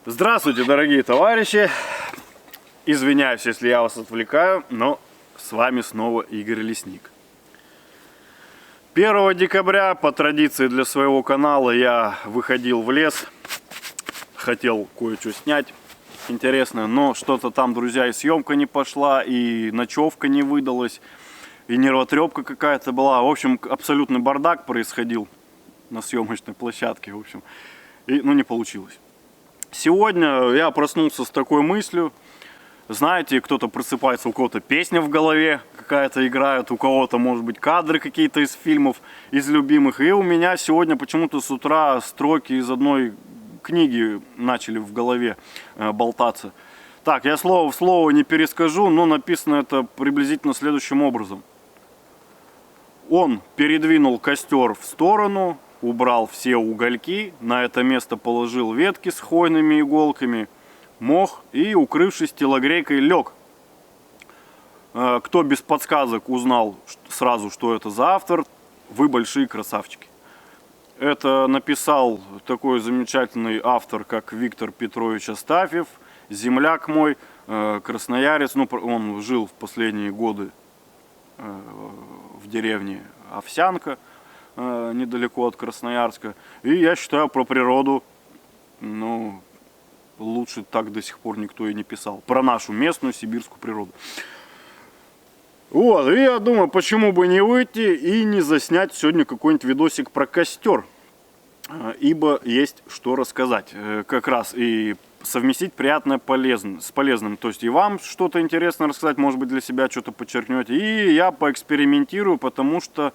Здравствуйте, дорогие товарищи! Извиняюсь, если я вас отвлекаю, но с вами снова Игорь Лесник. 1 декабря, по традиции для своего канала, я выходил в лес. Хотел кое-что снять интересное, но что-то там, друзья, и съемка не пошла, и ночевка не выдалась, и нервотрепка какая-то была. В общем, абсолютный бардак происходил на съемочной площадке, в общем, и, не получилось. Сегодня я проснулся с такой мыслью. Знаете, кто-то просыпается, у кого-то песня в голове какая-то играет, у кого-то, может быть, кадры какие-то из фильмов, из любимых. И у меня сегодня почему-то с утра строки из одной книги начали в голове болтаться. Так, я слово в слово не перескажу, но написано это приблизительно следующим образом. Он передвинул костер в сторону, убрал все угольки, на это место положил ветки с хвойными иголками, мох и, укрывшись телогрейкой, лег. Кто без подсказок узнал сразу, что это за автор, вы большие красавчики. Это написал такой замечательный автор, как Виктор Петрович Астафьев, земляк мой, красноярец. Он жил в последние годы в деревне Овсянка, недалеко от Красноярска. И я считаю, про природу, лучше так до сих пор никто и не писал. Про нашу местную сибирскую природу. Вот, и я думаю, почему бы не выйти и не заснять сегодня какой-нибудь видосик про костер. Ибо есть что рассказать. Как раз и совместить приятное с полезным. То есть и вам что-то интересное рассказать, может быть, для себя что-то подчеркнете. И я поэкспериментирую, потому что,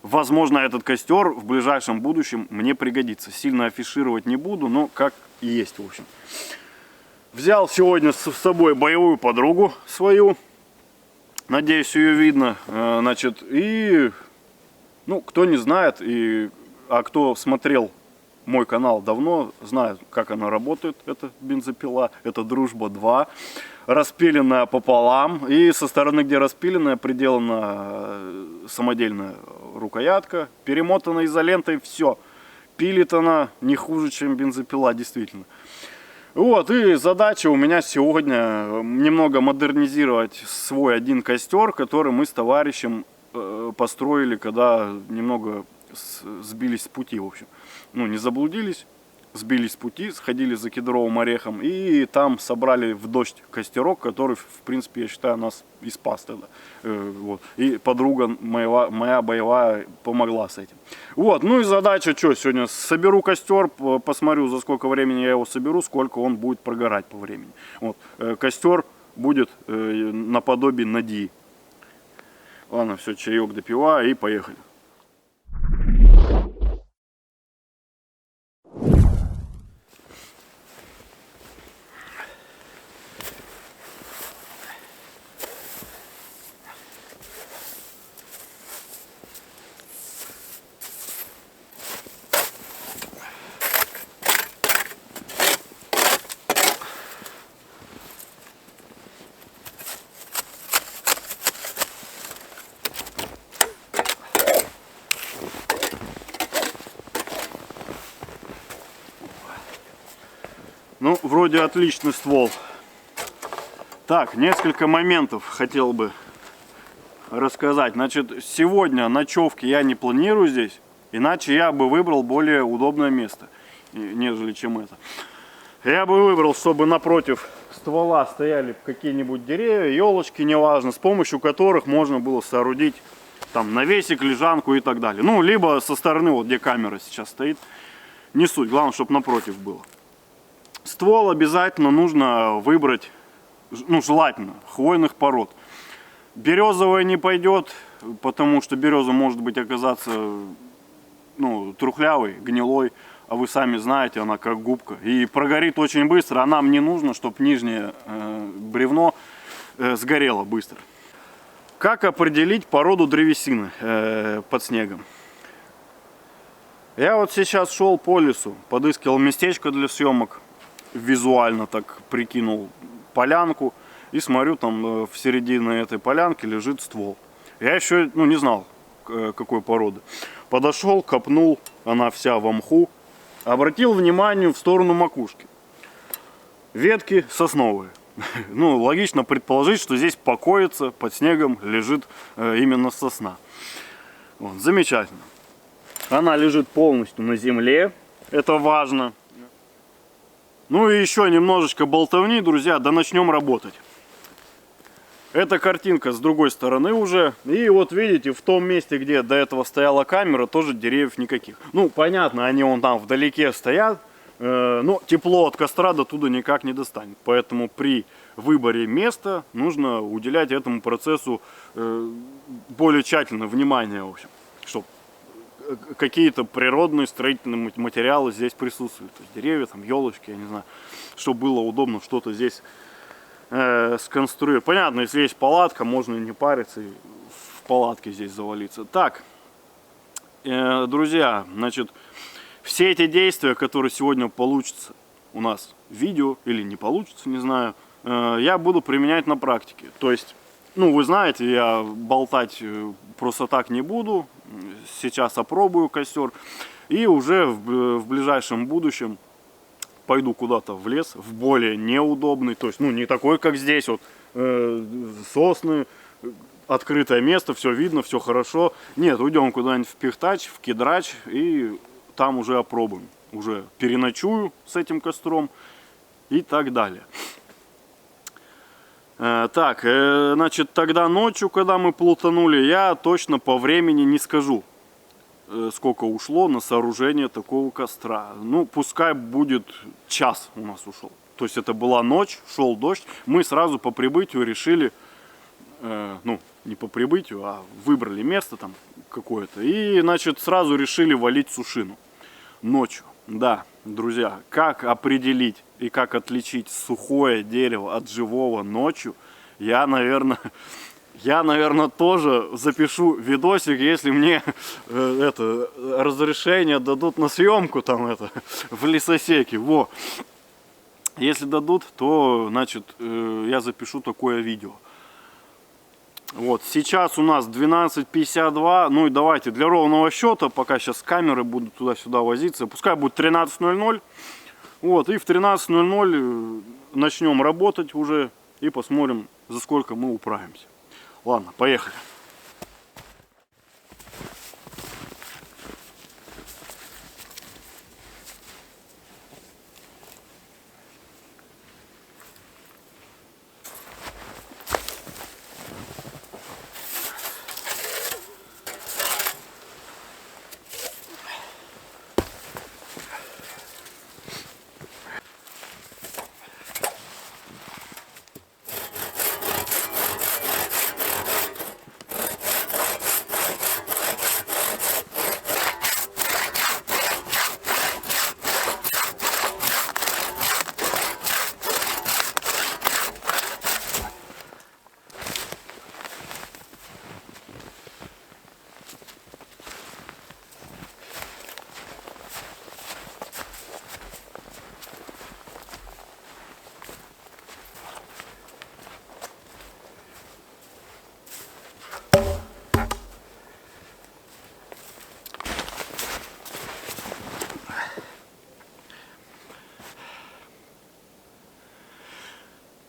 возможно, этот костер в ближайшем будущем мне пригодится. Сильно афишировать не буду, но как и есть, в общем. Взял сегодня с собой боевую подругу свою. Надеюсь, ее видно. Значит, и, кто не знает, а кто смотрел мой канал давно, знает, как она работает, эта бензопила. Это Дружба 2, распиленная пополам. И со стороны, где распиленная, приделана самодельная рукоятка, перемотана изолентой, все. Пилит она не хуже, чем бензопила, действительно. Вот, и задача у меня сегодня немного модернизировать свой один костер, который мы с товарищем построили, когда немного сбились с пути, в общем. Не заблудились, сбились с пути, сходили за кедровым орехом и там собрали в дождь костерок, который, в принципе, я считаю, нас и спас тогда. Вот. И подруга моя боевая помогла с этим. Вот, и задача что, сегодня соберу костер, посмотрю, за сколько времени я его соберу, сколько он будет прогорать по времени. Вот. Костер будет наподобие Надии. Ладно, все, чаек допиваю и поехали. Вроде отличный ствол. Так, несколько моментов хотел бы рассказать. Значит, сегодня ночевки я не планирую здесь, иначе я бы выбрал более удобное место, нежели чем это. Я бы выбрал, чтобы напротив ствола стояли какие-нибудь деревья, елочки, неважно, с помощью которых можно было соорудить там навесик, лежанку и так далее. Либо со стороны, вот где камера сейчас стоит, не суть, главное, чтобы напротив было. Ствол обязательно нужно выбрать, желательно, хвойных пород. Березовая не пойдет, потому что береза может быть оказаться, трухлявой, гнилой, а вы сами знаете, она как губка. И прогорит очень быстро, а нам не нужно, чтобы нижнее бревно сгорело быстро. Как определить породу древесины под снегом? Я вот сейчас шел по лесу, подыскивал местечко для съемок. Визуально так прикинул полянку и смотрю, там в середине этой полянки лежит ствол. Я еще не знал, какой породы. Подошел, копнул, она вся в мху. Обратил внимание в сторону макушки. ветки сосновые. Ну, логично предположить, что здесь покоится, под снегом лежит именно сосна. Вот, замечательно. Она лежит полностью на земле, это важно. Ну и еще немножечко болтовни, друзья, да начнем работать. Эта картинка с другой стороны уже. И вот видите, в том месте, где до этого стояла камера, тоже деревьев никаких. Ну, понятно, они вон там вдалеке стоят, но тепло от костра до туда никак не достанет. Поэтому при выборе места нужно уделять этому процессу более тщательное внимание, в общем, чтобы какие-то природные строительные материалы здесь присутствовали. То есть деревья, там, елочки, я не знаю, чтобы было удобно что-то здесь сконструировать. Понятно, если есть палатка, можно не париться и в палатке здесь завалиться. Так, друзья, значит, все эти действия, которые сегодня получатся у нас в видео или не получится, не знаю, я буду применять на практике. То есть, ну, вы знаете, я болтать просто так не буду. Сейчас опробую костер и уже в ближайшем будущем пойду куда-то в лес, в более неудобный, то есть, ну, не такой, как здесь, вот, сосны, открытое место, все видно, все хорошо. Нет, уйдем куда-нибудь в Пихтач, в Кедрач, и там уже опробуем. Уже переночую с этим костром и так далее. Так, значит, тогда ночью, когда мы плутанули, я точно по времени не скажу, сколько ушло на сооружение такого костра. Ну, пускай будет час у нас ушел. То есть это была ночь, шел дождь. Мы сразу по прибытию решили, ну, не по прибытию, а выбрали место там какое-то. И, значит, сразу решили валить сушину ночью. Да, друзья, как определить и как отличить сухое дерево от живого ночью, я, наверное, тоже запишу видосик, если мне это разрешение дадут на съемку там это в лесосеке. Во. Если дадут, то, значит, я запишу такое видео. Вот, сейчас у нас 12:52, ну и давайте для ровного счета, пока сейчас камеры будут туда-сюда возиться, пускай будет 13:00. Вот, и в 13:00 начнем работать уже и посмотрим, за сколько мы управимся. Ладно, поехали.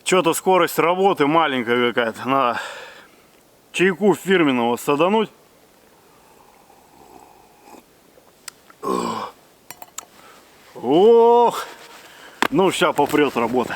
Что-то скорость работы маленькая какая-то. Надо чайку фирменного садануть. Ох! Ну, сейчас попрет работа.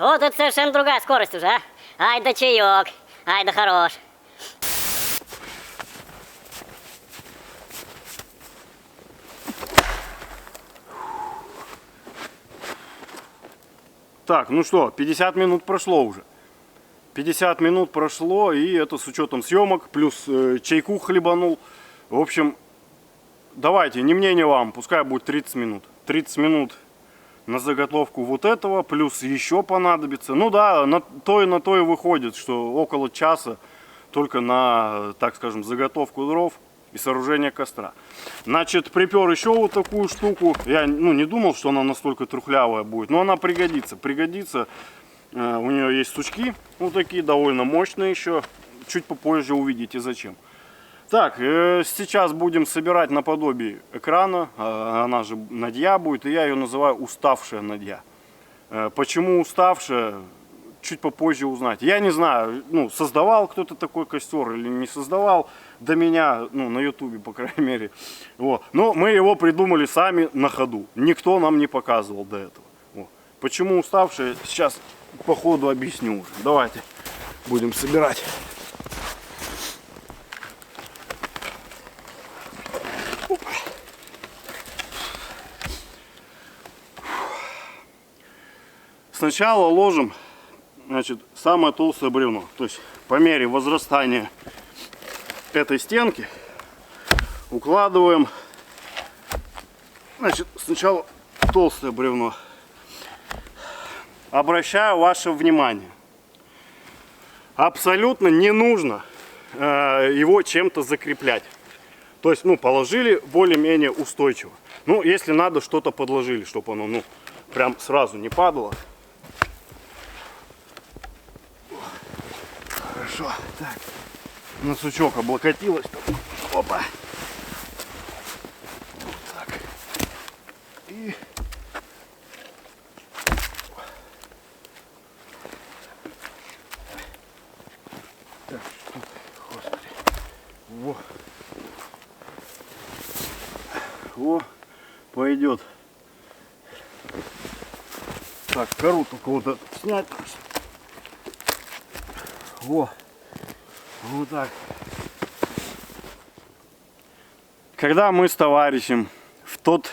Вот тут совершенно другая скорость уже, а? Ай да чаек, ай да хорош. Так, ну что, 50 минут прошло уже. 50 минут прошло, и это с учетом съемок, плюс чайку хлебанул. В общем, давайте, не мне, не вам, пускай будет 30 минут. 30 минут на заготовку вот этого, плюс еще понадобится. Ну да, на то и выходит, что около часа только на, так скажем, заготовку дров и сооружение костра. Значит, припер еще вот такую штуку. Я не думал, что она настолько трухлявая будет, но она пригодится. Пригодится. У нее есть сучки, вот такие, довольно мощные еще. Чуть попозже увидите зачем. Так, сейчас будем собирать наподобие экрана. Она же надья будет, и я ее называю уставшая надья. Почему уставшая? Чуть попозже узнать. Я не знаю, создавал кто-то такой костер или не создавал до меня, на ютубе, по крайней мере. Вот. Но мы его придумали сами на ходу. Никто нам не показывал до этого. Вот. Почему уставшие, сейчас по ходу объясню уже. Давайте будем собирать. Сначала ложим, значит, самое толстое бревно. То есть по мере возрастания этой стенки укладываем, значит, сначала толстое бревно. Обращаю ваше внимание, абсолютно не нужно его чем-то закреплять. То есть, положили более-менее устойчиво. Если надо, что-то подложили, чтобы оно, прям сразу не падало. Хорошо, так, на сучок облокотилось. Опа. Вот так. И... Так, что тут, господи. Во, пойдет. Так, кору только вот эту снять. Во, вот так. Когда мы с товарищем в тот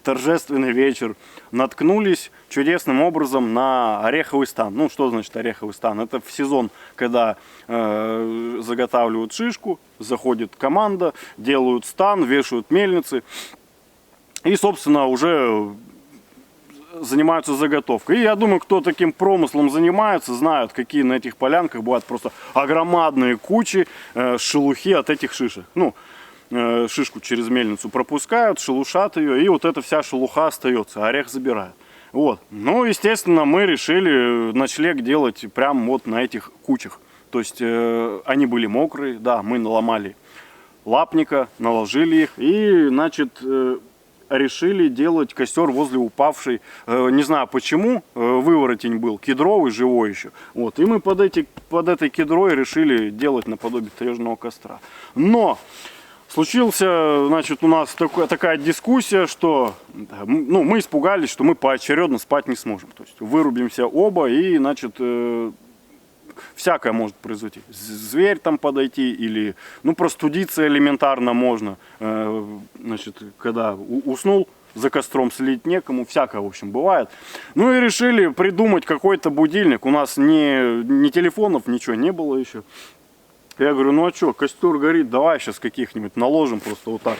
торжественный вечер наткнулись чудесным образом на ореховый стан. Что значит ореховый стан? Это в сезон, когда заготавливают шишку, заходит команда, делают стан, вешают мельницы и, собственно, уже занимаются заготовкой. И я думаю, кто таким промыслом занимается, знают, какие на этих полянках бывают просто огромадные кучи шелухи от этих шишек. Шишку через мельницу пропускают, шелушат ее, и вот эта вся шелуха остается, орех забирают. Вот. Естественно, мы решили ночлег делать прямо вот на этих кучах. То есть они были мокрые, да, мы наломали лапника, наложили их и, значит, решили делать костер возле упавшей, не знаю почему, выворотень был, кедровый, живой еще. Вот. И мы под этой кедрой решили делать наподобие таежного костра. Но случился, значит, у нас такая дискуссия, что мы испугались, что мы поочередно спать не сможем. То есть вырубимся оба и, значит, всякое может произойти. Зверь там подойти или, простудиться элементарно можно. Значит, когда уснул, за костром следить некому, всякое, в общем, бывает. И решили придумать какой-то будильник. У нас ни телефонов, ничего не было еще. Я говорю, а что, костер горит, давай сейчас каких-нибудь наложим просто вот так,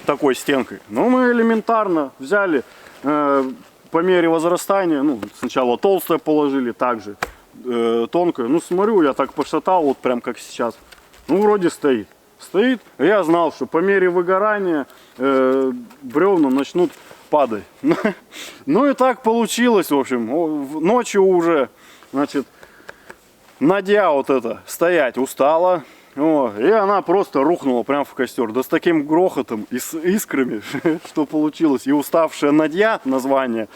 такой стенкой. Мы элементарно взяли по мере возрастания, сначала толстое положили, также тонкое. Смотрю, я так пошатал, вот прям как сейчас. Вроде стоит. Стоит. Я знал, что по мере выгорания бревна начнут падать. И так получилось, в общем. Ночью уже, значит, надья вот эта стоять устала. И она просто рухнула прямо в костер. Да с таким грохотом и с искрами, что получилось. И уставшая надья, название.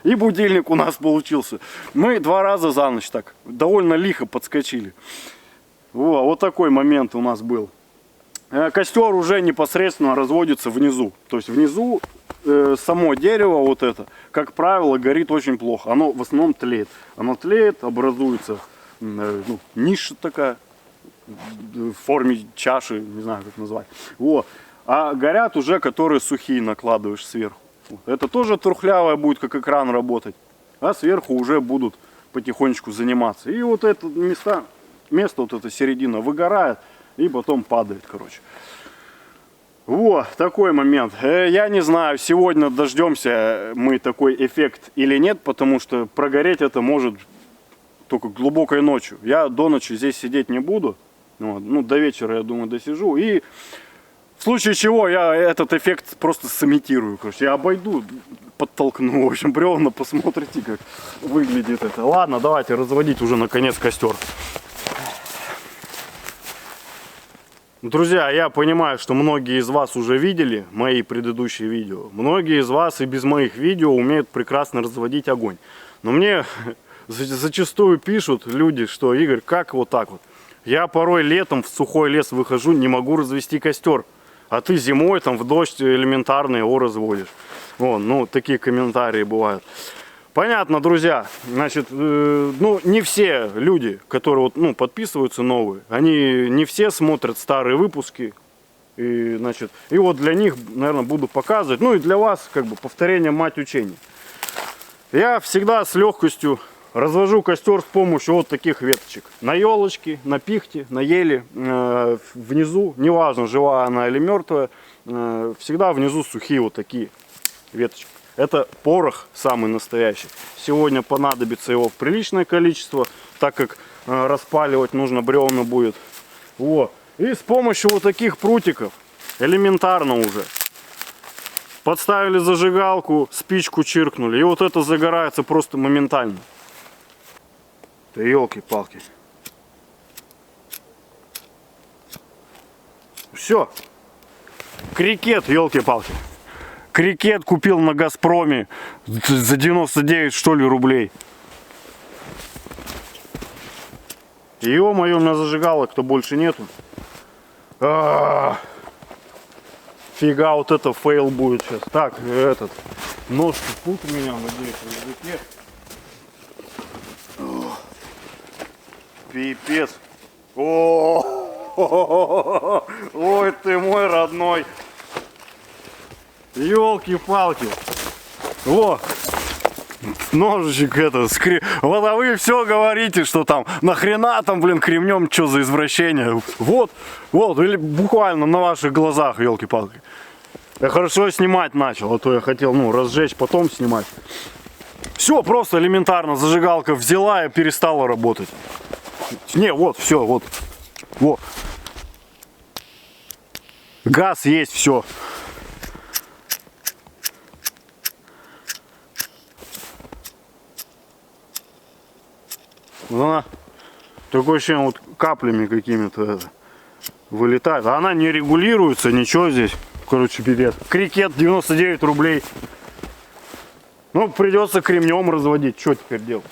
И будильник у нас получился. Мы 2 раза за ночь так довольно лихо подскочили. Вот такой момент у нас был. Костер уже непосредственно разводится внизу. То есть внизу само дерево вот это, как правило, горит очень плохо. Оно в основном тлеет. Оно тлеет, образуется ниша такая в форме чаши, не знаю как назвать. Вот. А горят уже, которые сухие накладываешь сверху. Вот. Это тоже трухлявое будет, как экран работать. А сверху уже будут потихонечку заниматься. И вот это место вот эта середина выгорает и потом падает, короче. Вот, такой момент. Я не знаю, сегодня дождемся мы такой эффект или нет, потому что прогореть это может только глубокой ночью. Я до ночи здесь сидеть не буду. Вот, ну, до вечера, я думаю, досижу. И в случае чего я этот эффект просто сымитирую. Короче, я обойду, подтолкну, в общем, бревна, посмотрите, как выглядит это. Ладно, давайте разводить уже наконец костер. Друзья, я понимаю, что многие из вас уже видели мои предыдущие видео. Многие из вас и без моих видео умеют прекрасно разводить огонь. Но мне зачастую пишут люди, что Игорь, как вот так вот? Я порой летом в сухой лес выхожу, не могу развести костер. А ты зимой там в дождь элементарно его разводишь. Вон, ну, такие комментарии бывают. Понятно, друзья. Значит, ну, не все люди, которые вот, ну, подписываются новые, они не все смотрят старые выпуски. И, значит, и вот для них, наверное, буду показывать. Ну и для вас, как бы, повторение мать учения. Я всегда с легкостью развожу костер с помощью вот таких веточек. На елочке, на пихте, на еле, внизу, неважно, живая она или мертвая, всегда внизу сухие вот такие веточки. Это порох самый настоящий. Сегодня понадобится его в приличное количество, так как распаливать нужно бревна будет. Вот. И с помощью вот таких прутиков, элементарно уже, подставили зажигалку, спичку чиркнули, и вот это загорается просто моментально. Да елки-палки. Все. Крикет, елки-палки. Крикет купил на Газпроме за 99, что ли, рублей. Ё-моё, у меня зажигалок-то больше нету. Фига, вот это фейл будет сейчас. Так, этот нож тут у меня, надеюсь, в языке. Пипец. Ой, ты мой родной. Ёлки-палки. Во. Ножичек это, вот, а вы все говорите, что там, нахрена там, блин, кремнем, что за извращение. Вот, или буквально на ваших глазах, елки-палки. Я хорошо снимать начал, а то я хотел, ну, разжечь, потом снимать. Все просто элементарно, зажигалка взяла и перестала работать. Не, вот, все, вот. Газ есть, все. Она, такое ощущение, вот каплями какими-то вылетает. А она не регулируется, ничего здесь. Короче, пипец. Крикет 99 рублей. Ну, придется кремнем разводить. Что теперь делать?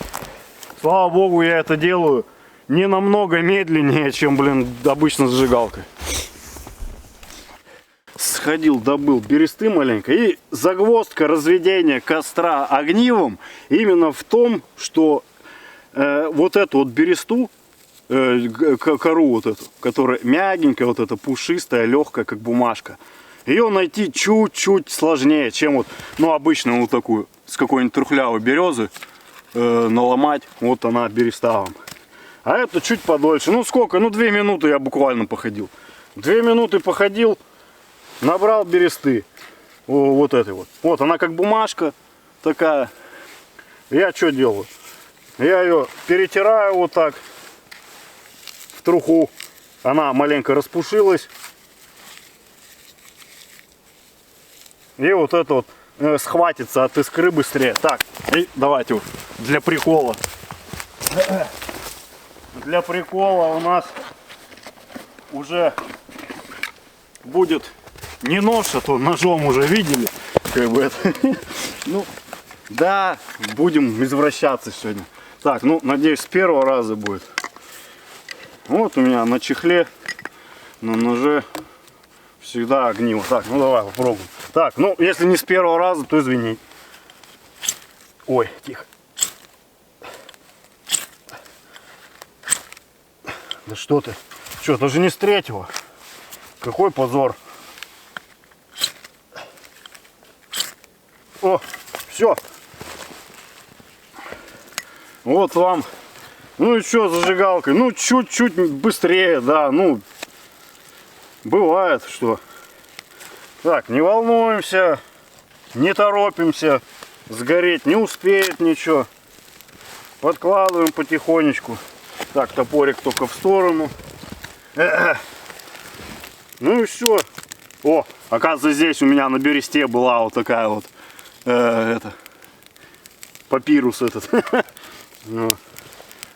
Слава богу, я это делаю не намного медленнее, чем, блин, обычно зажигалкой. Сходил, добыл бересты маленько. И загвоздка разведения костра огнивом именно в том, что вот эту вот бересту, кору вот эту, которая мягенькая, вот эта пушистая, легкая, как бумажка, ее найти чуть-чуть сложнее, чем вот, ну, обычно вот такую, с какой-нибудь трухлявой березы наломать, вот она береста вам. А это чуть подольше. Ну сколько? Ну 2 минуты я буквально походил. 2 минуты походил, набрал бересты. Вот этой вот. Вот она как бумажка такая. Я что делаю? Я ее перетираю вот так в труху. Она маленько распушилась. И вот это вот схватится от искры быстрее. Так, и давайте вот для прикола. Для прикола у нас уже будет не нож, а то ножом уже видели. Как бы это. Ну, да, будем извращаться сегодня. Так, ну, надеюсь, с первого раза будет. Вот у меня на чехле, на ноже всегда огниво. Так, ну давай попробуем. Так, ну если не с первого раза, то извини. Ой, тихо. Да что ты? Что, даже не с третьего? Какой позор. О, все. Вот вам. Ну и что зажигалкой? Ну чуть-чуть быстрее, да, ну. Бывает, что. Так, не волнуемся, не торопимся. Сгореть не успеет ничего. Подкладываем потихонечку. Так, топорик только в сторону. Ну и все. О, оказывается, здесь у меня на бересте была вот такая вот папирус этот. Ну.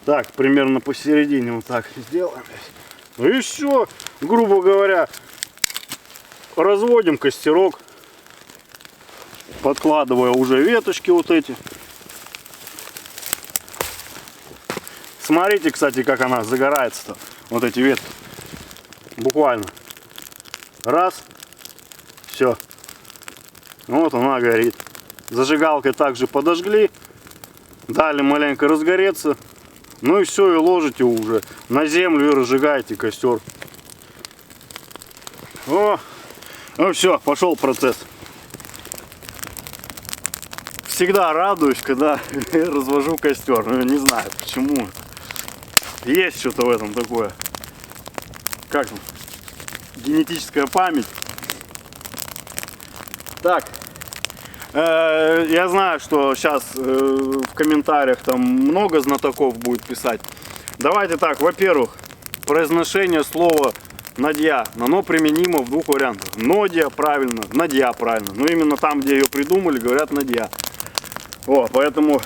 Так, примерно посередине вот так сделаем. Ну и все, грубо говоря, разводим костерок, подкладывая уже веточки вот эти. Смотрите, кстати, как она загорается-то, вот эти ветки. Буквально. Раз, все. Вот она горит. Зажигалкой также подожгли, дали маленько разгореться. Ну и все, и ложите уже на землю и разжигаете костер. О, ну все, пошел процесс. Всегда радуюсь, когда развожу костер. Ну, не знаю почему. Есть что-то в этом такое. Как там? Генетическая память. Так. Я знаю, что сейчас в комментариях там много знатоков будет писать. Давайте так, во-первых, произношение слова надья, оно применимо в двух вариантах. Нодья правильно, надья правильно. Но именно там, где ее придумали, говорят надья. О, поэтому,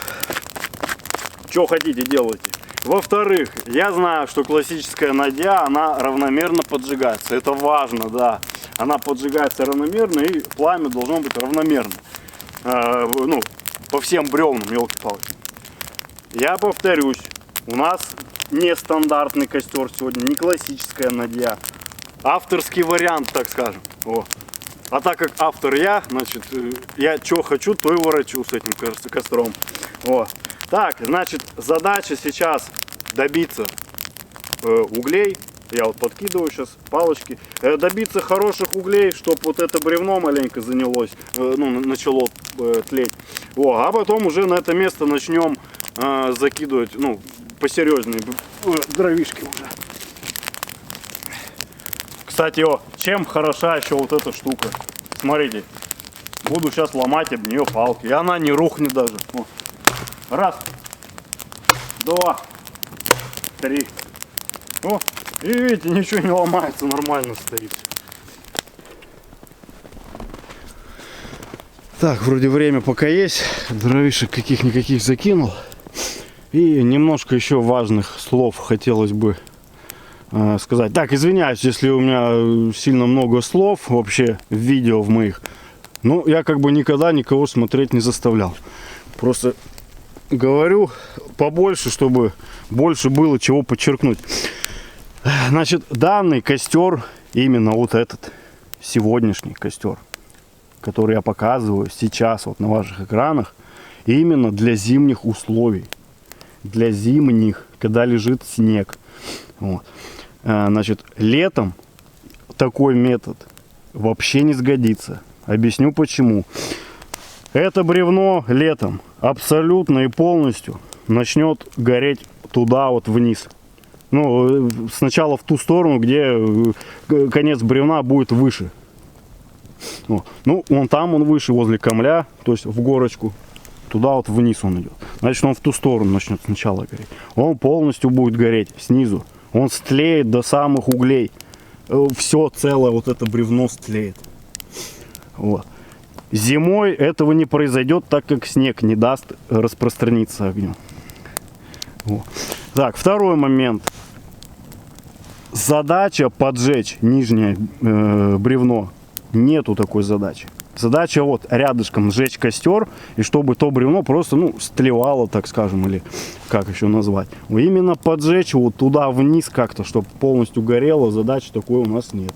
что хотите, делайте. Во-вторых, я знаю, что классическая надья, она равномерно поджигается. Это важно, да. Она поджигается равномерно, и пламя должно быть равномерно. Ну, по всем бревнам, елки-палки. Я повторюсь, у нас не стандартный костер сегодня, не классическая надья. Авторский вариант, так скажем. О. А так как автор я, значит, я что хочу, то и ворочу с этим костром. О. Так, значит, задача сейчас добиться углей. Я вот подкидываю сейчас палочки. Добиться хороших углей, чтобы вот это бревно маленько занялось, ну, начало тлеть. О, а потом уже на это место начнем закидывать, ну, посерьезнее дровишки уже. Кстати, о, чем хороша еще вот эта штука. Смотрите, буду сейчас ломать об нее палки, и она не рухнет даже. О. Раз, два, три. О, и видите, ничего не ломается, нормально стоит. Так, вроде время пока есть, дровишек каких-никаких закинул. И немножко еще важных слов хотелось бы сказать. Так, извиняюсь, если у меня сильно много слов вообще в видео в моих. Ну, я как бы никогда никого смотреть не заставлял. Просто говорю побольше, чтобы больше было чего подчеркнуть. Значит, данный костер, именно вот этот сегодняшний костер, который я показываю сейчас вот на ваших экранах, именно для зимних условий. Для зимних, когда лежит снег. Вот. Значит, летом такой метод вообще не сгодится. Объясню почему. Это бревно летом абсолютно и полностью начнет гореть туда вот вниз. Ну, сначала в ту сторону, где конец бревна будет выше. Вот. Ну, вон там он выше, возле камля, то есть в горочку. Туда вот вниз он идет. Значит, он в ту сторону начнет сначала гореть. Он полностью будет гореть снизу. Он стлеет до самых углей. Все целое вот это бревно стлеет. Вот. Зимой этого не произойдет, так как снег не даст распространиться огню. Вот. Так, второй момент. Задача поджечь нижнее бревно. Нету такой задачи. Задача вот рядышком сжечь костер, и чтобы то бревно просто, ну, стлевало, так скажем, или как еще назвать. Именно поджечь вот туда вниз как-то, чтобы полностью горело, задачи такой у нас нет.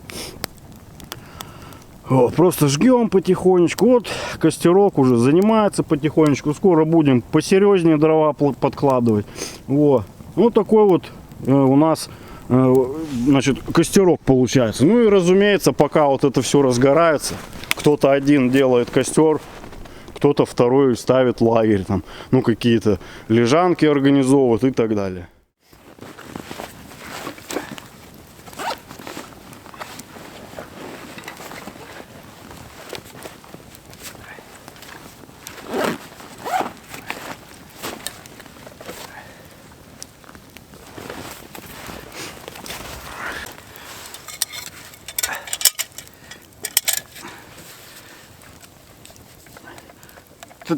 Вот, просто жгем потихонечку. Вот костерок уже занимается потихонечку. Скоро будем посерьезнее дрова подкладывать. Вот, вот такой вот у нас значит, костерок получается. Ну и разумеется, пока вот это все разгорается, кто-то один делает костер, кто-то второй ставит лагерь, там, ну какие-то лежанки организовывает и так далее.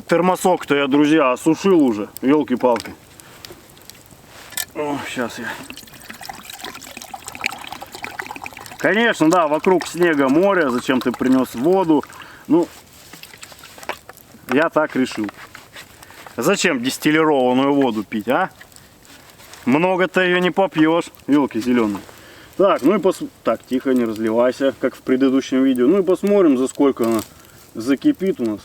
Термосок-то я, друзья, осушил уже, елки-палки. Сейчас я. Конечно, да, вокруг снега море, зачем ты принес воду? Ну, я так решил. Зачем дистиллированную воду пить, а? Много-то ее не попьешь, елки зеленые. Так, ну и так, тихо, не разливайся, как в предыдущем видео. Ну и посмотрим, за сколько она закипит у нас.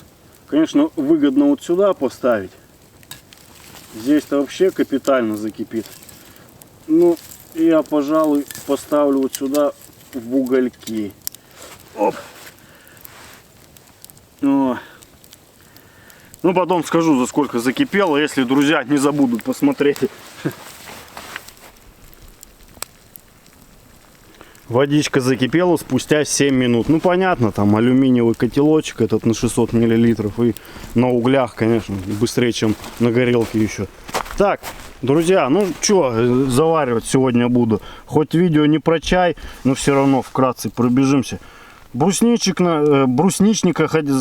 Конечно, выгодно вот сюда поставить. Здесь-то вообще капитально закипит. Ну, я, пожалуй, поставлю вот сюда в угольки. Оп. О. Ну, потом скажу, за сколько закипело, если друзья не забудут посмотреть. Водичка закипела спустя 7 минут. Ну, понятно, там алюминиевый котелочек этот на 600 миллилитров. И на углях, конечно, быстрее, чем на горелке еще. Так, друзья, ну что, заваривать сегодня буду. Хоть видео не про чай, но все равно вкратце пробежимся. Брусничника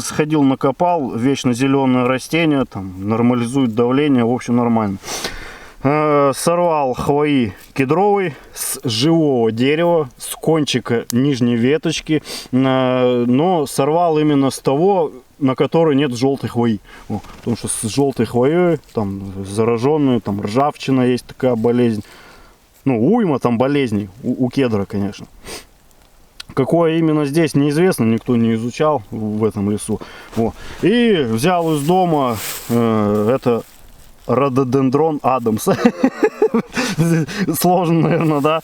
сходил, накопал. Вечно зеленое растение, там нормализует давление, в общем, нормально. Сорвал хвои кедровый с живого дерева, с кончика нижней веточки, но сорвал именно с того, на которой нет желтой хвои. Потому что с желтой хвоей, там зараженную, там ржавчина есть такая болезнь. Ну, уйма там болезней у кедра, конечно. Какое именно здесь, неизвестно, никто не изучал в этом лесу. О. И взял из дома это... Рододендрон Адамс. Сложно, наверное, да?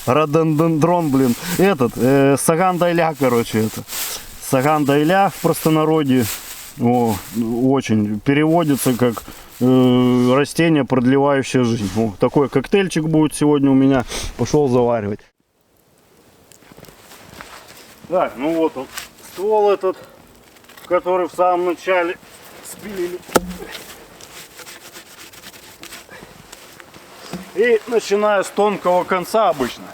Рододендрон, блин. Этот, саган-дайля, короче, это. Саган-дайля в простонародье. О, очень переводится как растение, продлевающее жизнь. О, такой коктейльчик будет сегодня у меня. Пошел заваривать. Так, ну вот он, ствол этот, который в самом начале спилили. И начиная с тонкого конца обычно.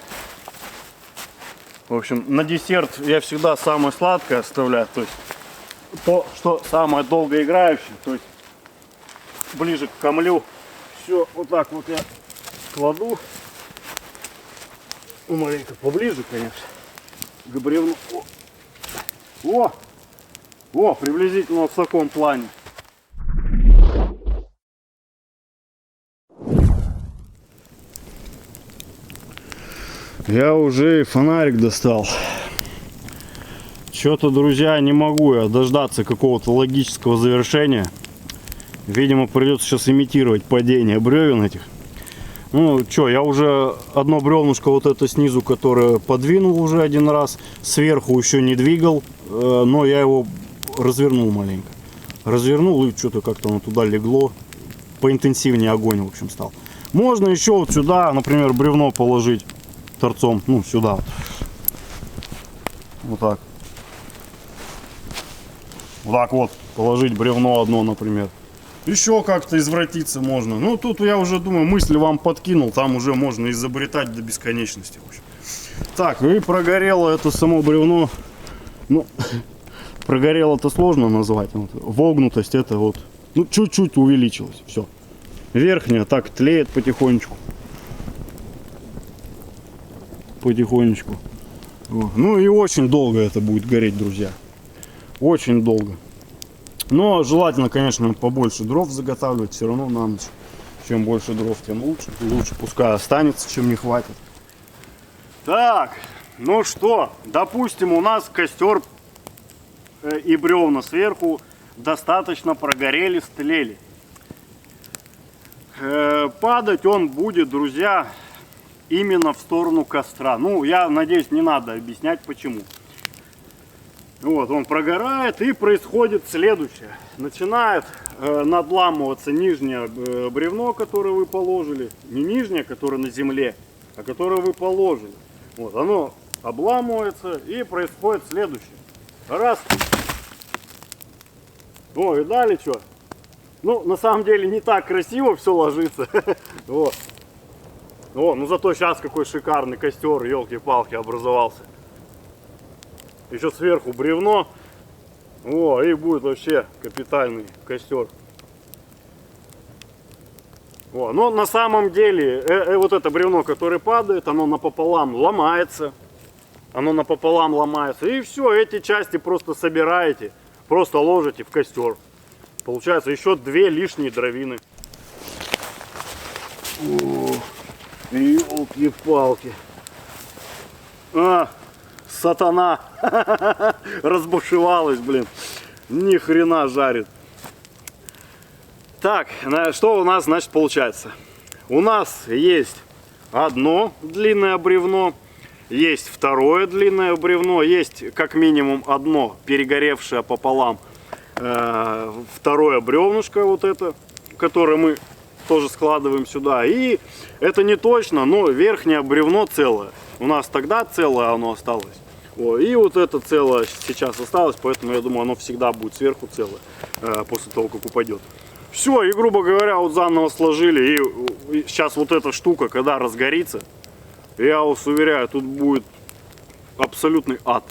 В общем, на десерт я всегда самое сладкое оставляю. То есть то, что самое долгоиграющее. То есть ближе к камлю. Все вот так вот я кладу. Маленько поближе, конечно, к бревну. О, приблизительно в таком плане. Я уже фонарик достал. Что-то, друзья, не могу я дождаться какого-то логического завершения. Видимо, придется сейчас имитировать падение бревен этих. Ну, что, я уже одно бревнышко вот это снизу, которое подвинул уже один раз. Сверху еще не двигал, но я его развернул маленько. Развернул, и что-то как-то оно туда легло. Поинтенсивнее огонь, в общем, стал. Можно еще вот сюда, например, бревно положить торцом, ну, сюда. Вот так. Вот так вот положить бревно одно, например. Еще как-то извратиться можно. Ну, тут я уже думаю, мысли вам подкинул. Там уже можно изобретать до бесконечности. В общем. Так, и прогорело это само бревно. Ну, прогорело это сложно назвать. Вот, вогнутость это вот, ну, чуть-чуть увеличилась. Все. Верхняя так тлеет потихонечку. Потихонечку. Ну и очень долго это будет гореть, друзья. Очень долго. Но желательно, конечно, побольше дров заготавливать все равно на ночь. Чем больше дров, тем лучше. Лучше пускай останется, чем не хватит. Так, ну что, допустим, у нас костер и бревна сверху достаточно прогорели, стлели. Падать он будет, друзья, именно в сторону костра. Ну, я надеюсь, не надо объяснять почему. Вот, он прогорает, и происходит следующее. Начинает надламываться нижнее бревно, которое вы положили. Не нижнее, которое на земле, а которое вы положили. Вот, оно обламывается, и происходит следующее. Раз. О, видали что? Ну, на самом деле, не так красиво все ложится. Вот. О, ну зато сейчас какой шикарный костер, елки-палки, образовался. Еще сверху бревно. О, и будет вообще капитальный костер. О, но на самом деле, вот это бревно, которое падает, оно напополам ломается. Оно напополам ломается. И все, эти части просто собираете, просто ложите в костер. Получается еще 2 лишние дровины. Ёлки-палки. Сатана разбушевалась, блин. Ни хрена жарит. Так, что у нас, значит, получается? У нас есть одно длинное бревно, есть второе длинное бревно, есть как минимум одно перегоревшее пополам второе бревнышко, вот это, которое мы тоже складываем сюда. И это не точно, но верхнее бревно целое. У нас тогда целое оно осталось. И вот это целое сейчас осталось, поэтому я думаю, оно всегда будет сверху целое после того, как упадет. Все, и грубо говоря, вот заново сложили. И сейчас вот эта штука, когда разгорится, я вас уверяю, тут будет абсолютный ад.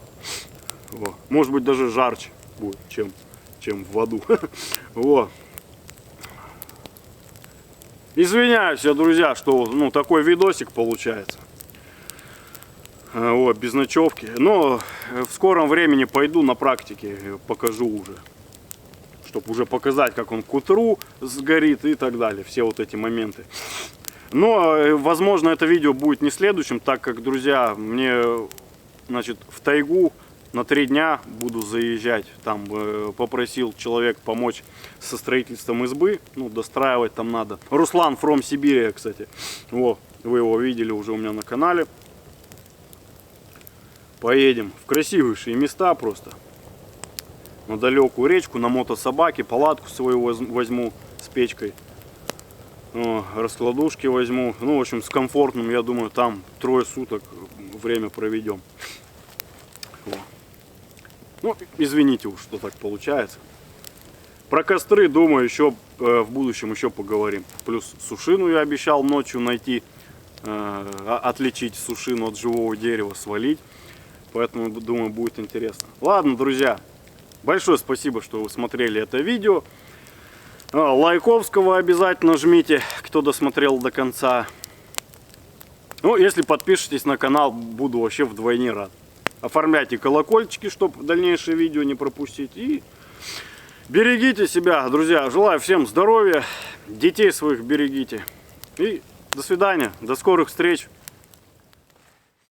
Может быть, даже жарче будет, чем в аду. Вот. Извиняюсь я, друзья, что такой видосик получается. Вот, без ночевки. Но в скором времени пойду на практике, покажу уже. Чтобы уже показать, как он к утру сгорит и так далее. Все вот эти моменты. Но, возможно, это видео будет не следующим, так как, друзья, мне, значит, в тайгу на 3 дня буду заезжать. Там попросил человек помочь со строительством избы. Ну, достраивать там надо. Руслан from Сибири, кстати. Вот, вы его видели уже у меня на канале. Поедем в красивейшие места просто. На далекую речку, на мотособаке, палатку свою возьму с печкой. Раскладушки возьму. Ну, в общем, с комфортным, я думаю, там 3 суток время проведем. Вот. Ну, извините уж, что так получается. Про костры, думаю, еще в будущем еще поговорим. Плюс сушину я обещал ночью найти, отличить сушину от живого дерева, свалить. Поэтому, думаю, будет интересно. Ладно, друзья, большое спасибо, что вы смотрели это видео. Лайковского обязательно жмите, кто досмотрел до конца. Ну, если подпишетесь на канал, буду вообще вдвойне рад. Оформляйте колокольчики, чтобы дальнейшие видео не пропустить. И берегите себя, друзья. Желаю всем здоровья, детей своих берегите. И до свидания, до скорых встреч.